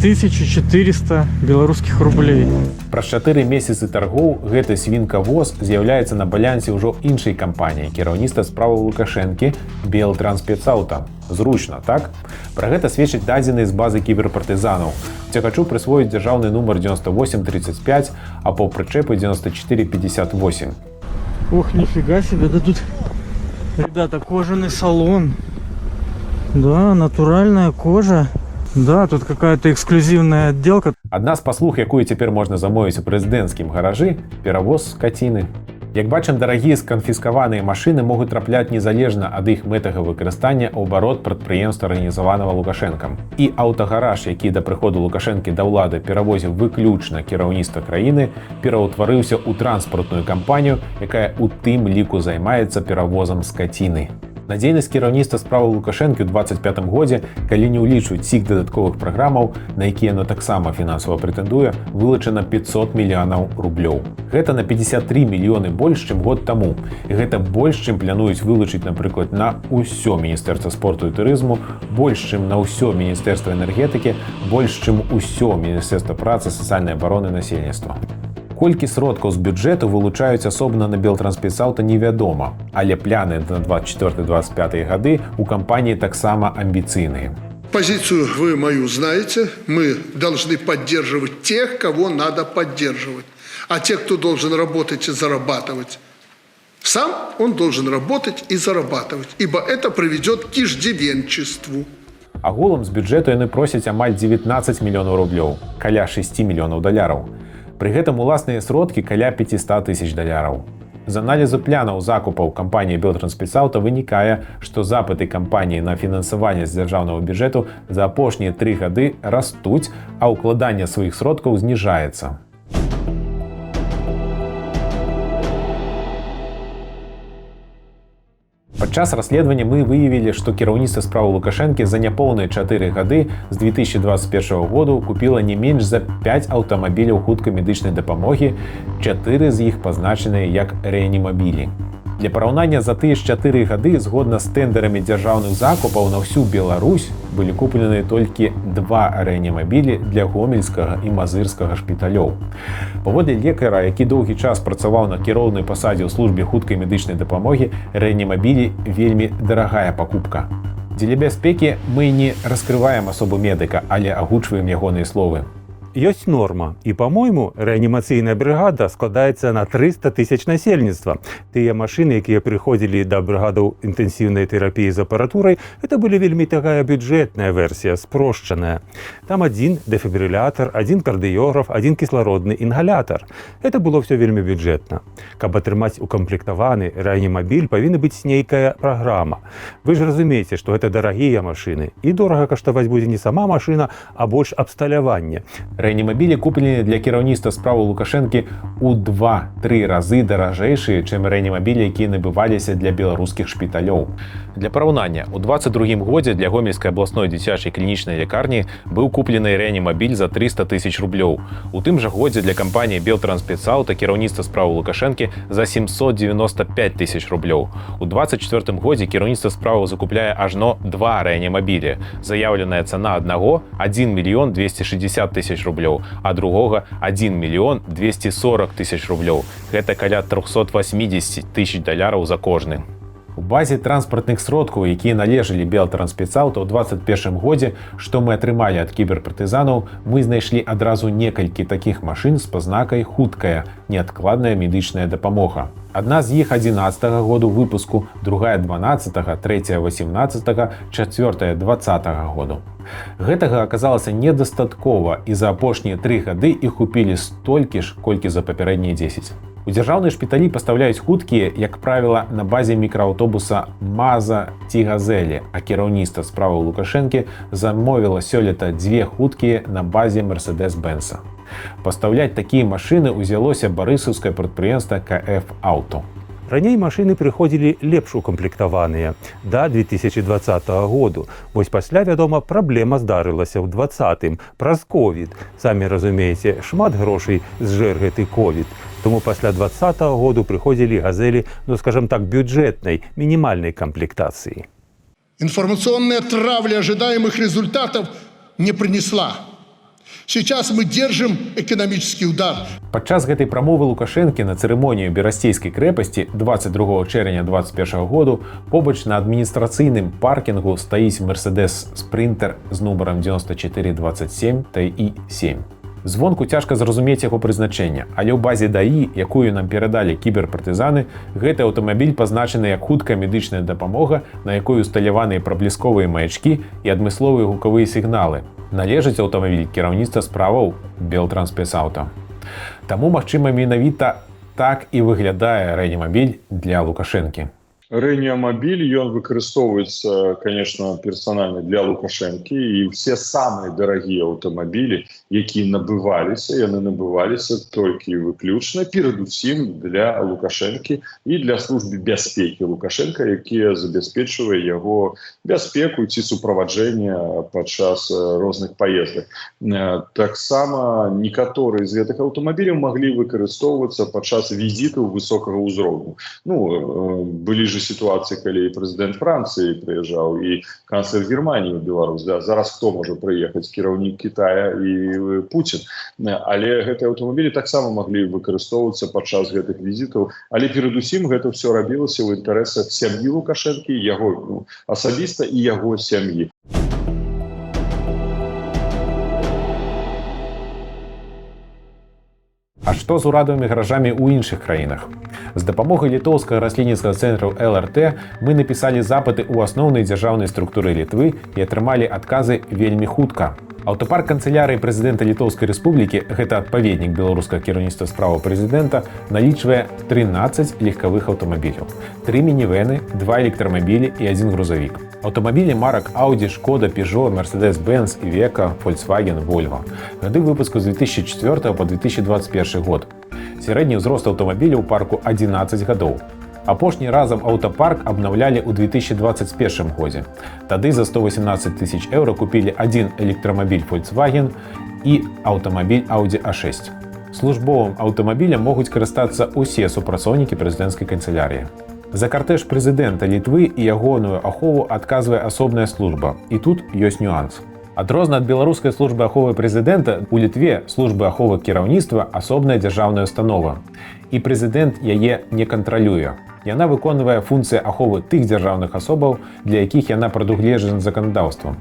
400 белорусских рублей. Праз 4 месяцы торгоў гэты свінка-воз з'яўляецца на балансе ўжо іншай кампаніі кіраўніцтва справы Лукашэнкі Белтрансспецаўта. Зручна, так? Пра гэта сведчаць дадзеныя з базы кіберпартызанаў. Цягачу прысвоіць дзяржаўны нумар 9835, а паўпрычэпы 9458. Ох, нифига себе, да тут, ребята, кожаный салон. Да, натуральная кожа. Да, тут какая-то эксклюзивная отделка. Адна з паслуг, якую цяпер можна замовіць у прэзідэнцкім гаражы – перавоз скаціны. Як бачым, дарагія сканфіскаваныя машыны могуць трапляць незалежна ад іх мэтага выкарыстання ў абарот прадпрыемства, арганізаванага Лукашэнкам. І аўтагараж, які да прыходу Лукашэнкі да ўлады перавозіў выключна кіраўніцтва краіны, пераўтварыўся ў транспартную кампанію, якая ў тым ліку займаецца перавозам скаціны. Надзейнасць кіраўніцтва справы Лукашэнкі ў 2025 годзе, калі не ўлічваюць цік дадатковых праграмаў, на якія яно таксама фінансава прэтэндуе, вылучана 500 мільёнаў рублёў. Гэта на 53 мільёны больш, чым год таму. І гэта больш, чым плануюць вылучыць, напрыклад, на ўсё Міністэрства спорту і турызму, больш, чым на ўсё Міністэрства энергетыкі, больш, чым усё Міністэрства працы, сацыяльнай абароны насельніцтва. Колькі сродкаў з бюджэту вылучаюць асобна на Белтрансспецаўта невядома, але пляны на 24-25 гады ў кампаніі таксама амбіцыйныя. Позицию вы мою знаете. Мы должны поддерживать тех, кого надо поддерживать. А те, кто должен работать и зарабатывать, сам он должен работать и зарабатывать, ибо это приведет к иждивенчеству. Агулам з бюджэту яны просяць амаль 19 мільёнаў рублёў, каля 6 мільёнаў даляраў. Пры гэтым уласныя сродкі каля 500 тысяч даляраў. З аналізу планаў закупаў кампаніі Белтрансспецаўто вынікае, што запыты кампаніі на фінансаванне з дзяржаўнага бюджэту за апошнія 3 гады растуць, а ўкладанне сваіх сродкаў зніжаецца. Падчас расследавання мы выявілі, што кіраўніцтва справы Лукашэнкі за няпоўныя 4 гады з 2021 году купіла не менш за 5 аўтамабіляў хуткай медычнай дапамогі, 4 з іх пазначаныя як рэанімабілі. Для параўнання за тыя ж 4 гады згодна з тэндарамі дзяржаўных закупаў на ўсю Беларусь былі куплены толькі 2 рэанімабілі для гомельскага і мазырскага шпіталёў. Паводле лекара, які доўгі час працаваў на кіроўнай пасадзе ў службе хуткай медычнай дапамогі, рэанімабілі вельмі дарагая пакупка. Дзеля бяспекі мы не раскрываем асобу медыка, але агучваем ягоныя словы. Ёсць норма. І, па-мойму, рэанімацыйная брыгада складаецца на 300 тысяч насельніцтва. Тыя машыны, якія прыходзілі да брыгадаў інтэнсіўнай тэрапіі з апаратурай, это былі вельмі такая бюджэтная версія, спрошчаная. Там один дэфібрылятар, один кардыёграф, один кіслародны інгалятар. Это было ўсё вельмі бюджэтна. Каб атрымаць укамплектаваны рэанімабіль, павінна быць нейкая праграма. Вы ж разумееце, што гэта дарагія машыны. І дорага каштаваць будзе не сама машына, а больш абсталяванне. Рэанімабілі куплены для кіраўніцтва справы Лукашэнкі ў 2-3 разы даражэйшыя, чым рэанімабілі, якія набываліся для беларускіх шпіталёў. Для параўнання, у 22 годзе для Гомельскай абласной дзіцячай клінічнай лякарні быў куплены рэанімабіль за 300 тысяч рублёў. У тым жа годзе для кампаніі Белтрансспецаўто кіраўніцтва справы Лукашэнкі за 795 тысяч рублёў. У 24 годзе кіраўніцтва справы закупляе ажно 2 рэанімабілі. Заяўленая цана аднаго – 1 мільён 260 тысяч рублёў, а другога – 1 мільён 240 тысяч рублёў. Гэта каля 380 тысяч даляраў за кожны. У базе транспартных сродкаў, якія належалі Белтрансспецаўто ў 2021 годзе, што мы атрымалі ад кіберпартызанаў, мы знайшлі адразу некалькі такіх машын з пазнакай «Хуткая» неадкладная медычная дапамога. Адна з іх 11-го году выпуску, другая 12-го, трэцяя 18-го, чацвёртая 20-го году. Гэтага аказалася недастаткова, і за апошнія 3 гады іх купілі столькі ж, колькі за папярэднія 10. У дзяржаўныя шпіталі пастаўляюць хуткія, як правіла, на базе мікрааўтобуса «Маза» ці «Газелі», а кіраўніцтва справы Лукашэнкі замовіла сёлета 2 хуткія на базе «Мерседес-Бенса». Пастаўляць такія машыны ўзялося барысаўскае прадпрыемства КФ «Аўто». Раней машыны прыходзілі лепш укамплектаваныя да 2020 году. Вось пасля, вядома, праблема здарылася ў 20-м праз ковід. Самі разумееце, шмат грошай зжэр гэты ковід. Тому пасля 20-го году прыходзілі газелі, ну, скажем так, бюджетнай, минимальной комплектации. Информационная травля ожидаемых результатов не принесла. Сейчас мы держим экономический удар. Падчас гэтай прамовы Лукашэнкі на цырымонію Берасцейскай крэпасці 22 чэрвеня 2021 году побач на адміністрацыйным паркінгу стаіць Мерседес Спринтер з нумарам 9427 TI-7. Звонку цяжка зразумець яго прызначэнне, але ў базе ДАІ, якую нам перадалі кіберпартызаны, гэты аўтамабіль пазначаны як хуткая медычная дапамога, на якой усталяваныя праблісковыя маячкі і адмысловыя гукавыя сігналы. Належыць аўтамабіль кіраўніцтва справаў Белтрансспецаўто. Таму, магчыма, менавіта так і выглядае рэанімабіль для Лукашэнкі. Рэанімабіль, ён выкарыстоўваецца, конечно, персанальна для Лукашэнкі, і все самыя дарагія аўтамабілі, якія набываліся, яны набываліся толькі выключна, перадусім для Лукашэнкі і для службы бяспекі Лукашэнка, якія забяспечвае яго бяспеку ці суправаджэнне падчас розных паездак. Таксама некаторыя з гэтых аўтамабіляў маглі выкарыстоўвацца падчас візітаў высокага ўзроўню. Ну, былі ж ситуации, калі президент Франции приезжал и канцлер Германии в Беларусь. Да, зараз кто может приехать? Кіраўнік Китая и Путин. Але гэтыя аўтамабілі таксама маглі выкарыстоўвацца падчас гэтых візітаў. Але перадусім гэта все рабілася ў інтарэсах сям'і Лукашэнкі, яго асабіста і яго сям'і. Што з урадавымі гаражамі ў іншых краінах? З дапамогай літоўскага раслінніцкага цэнтру ЛРТ мы напісалі запыты ў асноўнай дзяржаўнай структуры Літвы і атрымалі адказы вельмі хутка. Аўтапарк канцылярыі прэзідэнта Літоўскай рэспублікі, гэта адпаведнік беларускага кіраўніцтва справаў прэзідэнта, налічвае 13 легкавых аўтамабіляў, 3 мінівэны, 2 электрамабілі і 1 грузавік. Аўтамабілі марак Audi, Шкода, Peugeot, Mercedes-Benz, Iveco, Volkswagen, Volvo. Гады выпуску з 2004 по 2021 год. Сярэдні ўзрост аўтамабіля ў парку 11 гадоў. Апошні разам аўтапарк абнаўлялі ў 2021 годзе. Тады за 118 тысяч еўра купілі один электрамабіль Volkswagen і аўтамабіль Audi A6. Службовым аўтамабілем могуць карыстацца ўсе супрацоўнікі прэзідэнцкай канцылярыі. За картэж прэзідэнта Літвы і ягоную ахову адказвае асобная служба. І тут ёсць нюанс. Адрозна ад беларускай службы аховы прэзідэнта, у Літве службы аховы кіраўніцтва асобная дзяржаўная установа. І прэзідэнт яе не кантралюе. Яна выконвае функцыі аховы тых дзяржаўных асобаў, для якіх яна прадугледжана заканадаўствам.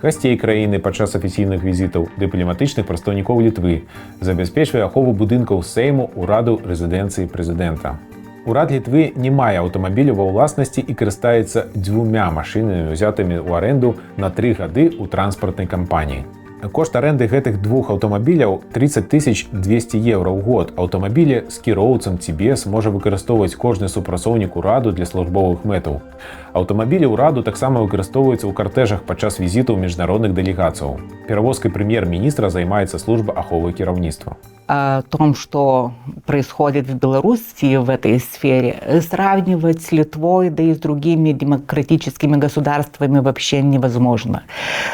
Гасцей краіны падчас афіцыйных візітаў, дыпламатычных прадстаўнікоў Літвы, забяспечвае ахову будынкаў Сейму, ураду, рэзідэнцыі прэзідэнта. Урад Літвы не мае аўтамабілю ва ўласнасці і карыстаецца 2 машынамі, узятымі ў арэнду на 3 гады ў транспартнай кампаніі. Кошт арэнды гэтых 2 аўтамабіляў 30 200 еўра ў год. Аўтамабілі з кіроўцам ці без можа выкарыстоўваць кожны супрацоўнік ураду для службовых мэтаў. Аўтамабілі ўраду таксама выкарыстоўваюцца ў картэжах падчас візітаў міжнародных дэлегацыяў. Перавозкай прэм'ер-міністра займаецца служба аховы кіраўніцтва. О том, что происходит в Беларуси в этой сфере, сравнивать с Литвой, да и с другими демократическими государствами вообще невозможно.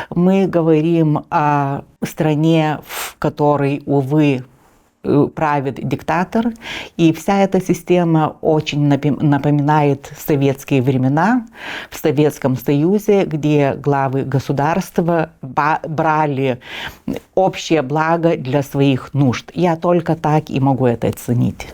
Мы говорим о стране, в которой, увы, правит диктатор, и вся эта система очень напоминает советские времена в Советском Союзе, где главы государства брали общее благо для своих нужд. Я только так и могу это оценить.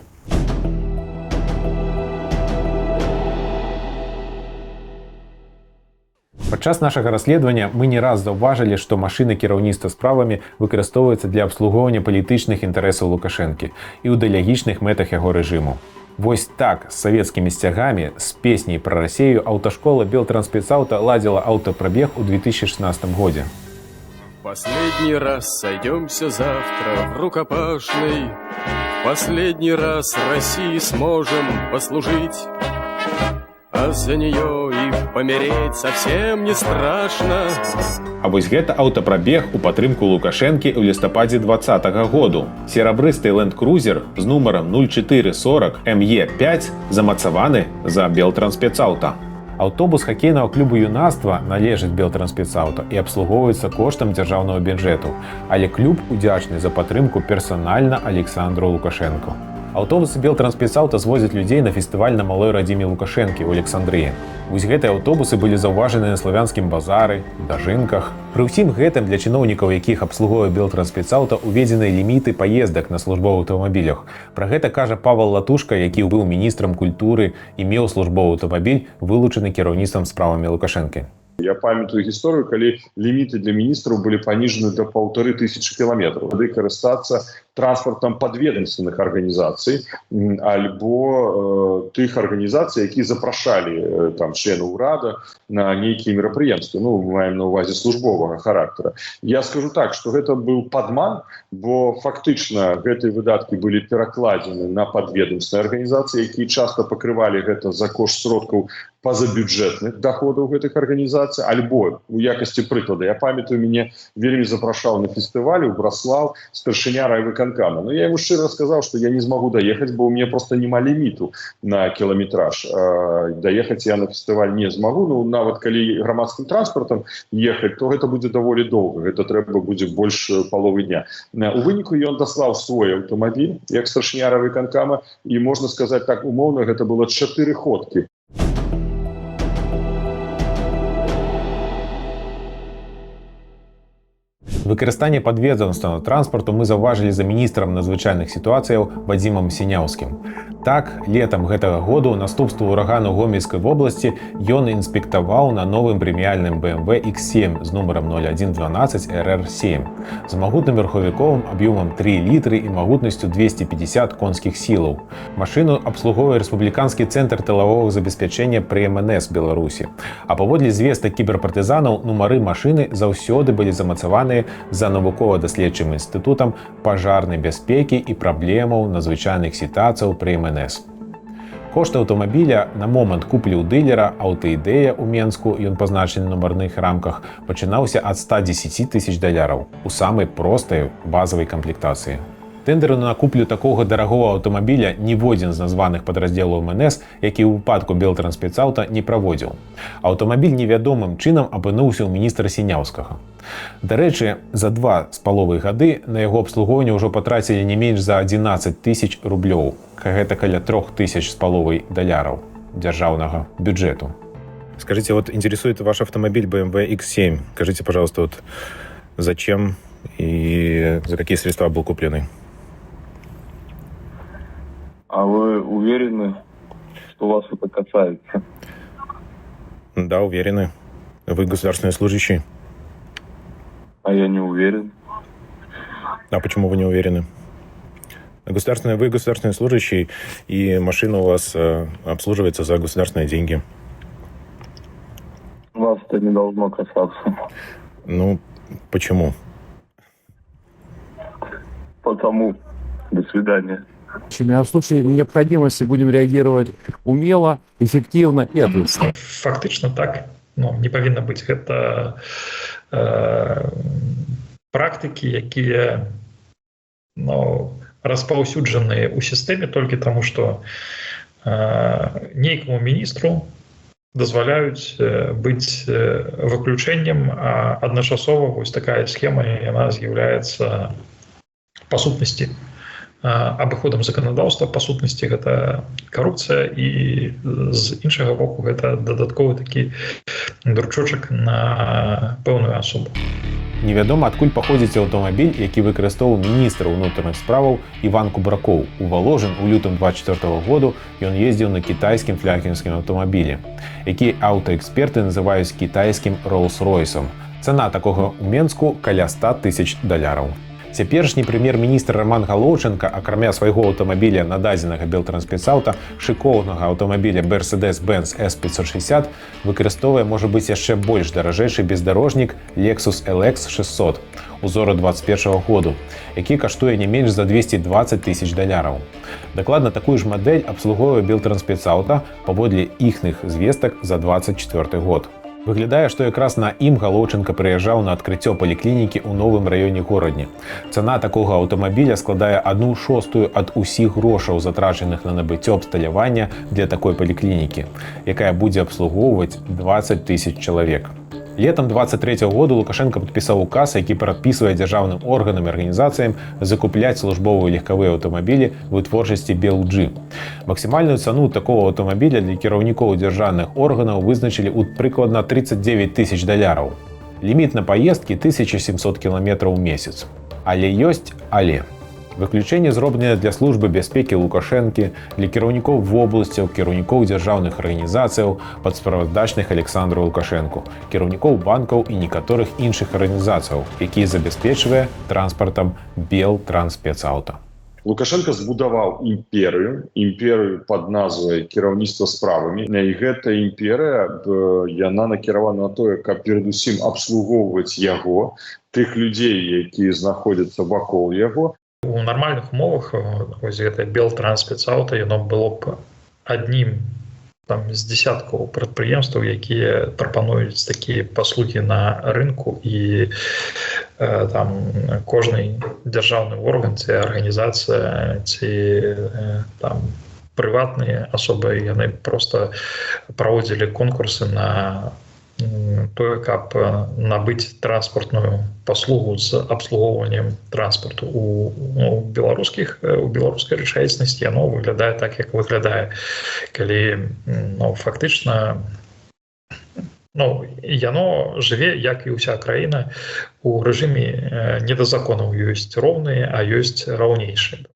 Падчас нашага расследавання мы не раз заўважылі, што машыны кіраўніцтва справамі выкарыстоўваюцца для абслугоўвання палітычных інтарэсаў Лукашэнкі і ў ідэалагічных мэтах яго рэжыму. Вось так, з савецкімі сцягамі, з песняй пра Расею аўташкола Белтрансспецаўта ладзіла аўтапрабег у 2016 годзе. Последний раз сойдемся завтра в рукопашной. Последний раз России сможем послужить. А за нее и помереть совсем не страшно. А вось гэта аўтапрабег у падтрымку Лукашэнкі ў лістападзе 2020 году. Серабрысты ленд-крузер з нумарам 0440 МЕ5 замацаваны за Белтрансспецаўта. Аўтобус хакейнага клубу юнацтва належыць Белтрансспецаўта і абслугоўваецца коштам дзяржаўнага бюджэту, але клуб удзячны за падтрымку персанальна Александру Лукашэнку. Аўтобусы Белтрансспецаўта звозяць людзей на фестываль на малой радзіме Лукашэнкі ў Александрыі. Вось гэтыя аўтобусы былі заўважаны на славянскім базары, дажынках. Пры ўсім гэтым для чыноўнікаў, якіх абслугоўвае Белтрансспецаўта, уведзены ліміты паездак на службовых аўтамабілях. Пра гэта кажа Павел Латушка, які быў міністрам культуры і меў службовы аўтамабіль, вылучаны кіраўніцтвам справамі Лукашэнкі. Я памятаю гісторыю, калі ліміты для міністраў былі паніжаны до 1500 кіламетраў. Тады карыстацца транспартам падведомственных арганізацый альбо тых арганізацый, якія запрашалі там членаў урада на нейкія мерапрыемствы. Ну, мы маем на ўвазе службовага характара. Я скажу так, што гэта быў падман, бо фактычна гэтыя выдаткі былі перакладзены на падведомственныя арганізацыі, якія часта пакрывалі гэта за кошт сродкаў пазабюджэтных доходаў гэтых арганізацый, альбо у якасці прыклада. Я памятаю, мяне вельмі запрашаў на фестывалі ў Браслаў старшыня райвыканкама. Но я ему шчыра сказаў, што я не змагу даехаць, бо у мяне просто няма ліміту на кіламетраж. Даехаць я на фестываль не змагу. Ну, нават калі грамадскім транспартам ехаць, то гэта будзе даволі доўга. Гэта трэба будзе больш паловы дня. У выніку ён даслаў свой аўтамабіль, як старшыня райвыканкама, і можна сказаць так умоўна, гэта было 4 ходкі. Выкарыстанне падведомственнага транспарту мы заўважылі за міністрам надзвычайных сітуацыяў Вадзімам Сіняўскім. Так, летам гэтага году наступства ўрагану Гомельскай вобласці ён інспектаваў на новым прэміяльным BMW X7 з нумарам 0112 RR7 з магутным верхавіковым аб'ёмам 3 літры і магутнасцю 250 конскіх сілаў. Машыну абслугоўвае рэспубліканскі цэнтр тылавога забеспячэння пры МНС Беларусі. А паводле звестак кіберпартызанаў, нумары машыны заўсёды былі замацаваныя за навукова-даследчым інстытутам пажарнай бяспекі і праблемаў надзвычайных сітуацыяў пры МНС. Кошт аўтамабіля на момант куплі ў дылера «Аўтаідэя» ў Менску, ён пазначаны на нумарных рамках, пачынаўся ад $110 000 у самай простай базавай камплектацыі. Тендеры на куплю такога дарагога аўтамабіля ніводзін з названых падраздзелаў МНС, які ў выпадку Белтрансспецаўта не праводзіў. Аўтамабіль невядомым чынам апынуўся ў міністра Сіняўскага. Дарэчы, за 2,5 гады на яго абслугоўванне ўжо патрацілі не менш за 11 000 рублёў. Гэта каля $3,500 дзяржаўнага бюджэту. Скажите, вот интересует ваш автомобиль BMW X7. Скажите, пожалуйста, вот зачем и за какие средства был купленный? А вы уверены, что вас это касается? Да, уверены. Вы государственный служащий. А я не уверен. А почему вы не уверены? Вы государственный служащий, и машина у вас обслуживается за государственные деньги. Вас это не должно касаться. Ну, почему? Потому. До свидания. А в случае необходимости будем реагировать умело, эффективно и ответственно. Фактично так. Не павінна быць. Гэта практыкі, якія распаўсюджаныя ў сістэме толькі таму, што нейкаму міністру дазваляюць быць выключэннем, а адначасова вось такая схема, яна з'яўляецца па сутнасці абыходам заканадаўства, па сутнасці гэта карупцыя, і з іншага боку гэта дадатковы такі дручочак на пэўную асобу. Невядома, адкуль паходзіць аўтамабіль, які выкарыстоўваў міністр унутраных справаў Іван Кубракоў. У Валожын у лютым 24 году ён ездзіў на кітайскім флягенскім аўтамабілі, які аўтаэксперты называюць кітайскім Роллс-Ройсам. Цана такога ў Менску каля $100 000. Цяперашні прэм'ер-міністр Роман Галоўченка, акрамя свайго аўтамабіля нададзенага Белтрансспецаўта, шыкоўнага аўтамабіля Mercedes-Benz S560 выкарыстоўвае, можа быць, яшчэ больш даражэйшы бездарожнік Lexus LX 600 узору 21 году, які каштуе не менш за $220 000. Дакладна такую ж мадэль абслугоўвае Белтрансспецаўта паводле іхных звестак за 24 год. Выглядае, што якраз на ім Галоўченка прыязджаў на адкрыццё паліклінікі ў новым раёне горадні. Цана такога аўтамабіля складае 1/6 ад усіх грошаў, затрачаных на набыццё абсталявання для такой паліклінікі, якая будзе абслугоўваць 20 000 чалавек. Летом 23 года Лукашенко падпісаў указ, які прадпісвае дзяржаўным органам і арганізацыям закупляць службовыя легкавыя аўтамабілі вытворчасці BLG. Максімальную цану такого аўтамабіля для кіраўнікоў дзяржаўных органаў вызначылі ў прыкладна $39 000. Ліміт на паездкі 1700 км ў месяц. Але ёсць але. Выключэнне зробленае для службы бяспекі Лукашэнкі, для кіраўнікоў вобласцяў, кіраўнікоў дзяржаўных арганізацыяў, падсправаздачных Александру Лукашэнку, кіраўнікоў банкаў і некаторых іншых арганізацыяў, які забяспечвае транспартам Белтрансспецаўта. Лукашенко збудаваў імперыю пад назвай кіраўніцтва справамі. І гэта імперыя, яна накіравана на тое, каб перадусім абслугоўваць яго, тых людзей, якія знаходзяцца вакол яго. У нармальных умовах вось гэта Белтрансспецаўта, яно было б аднім з десяткаў прадпрыемстваў, якія прапануюць такія паслугі на рынку, і кожны дзяржаўны орган ці арганізацыя ці прыватныя асобы, яны проста праводзілі конкурсы на тое, каб набыць транспартную паслугу з абслугоўваннем транспарту. У беларускай рэчаіснасці яно выглядае так, як выглядае. Калі фактычна Ну, яно жыве, як і ўся краіна, у рэжыме не да законаў ёсць роўныя, а ёсць раўнейшыя.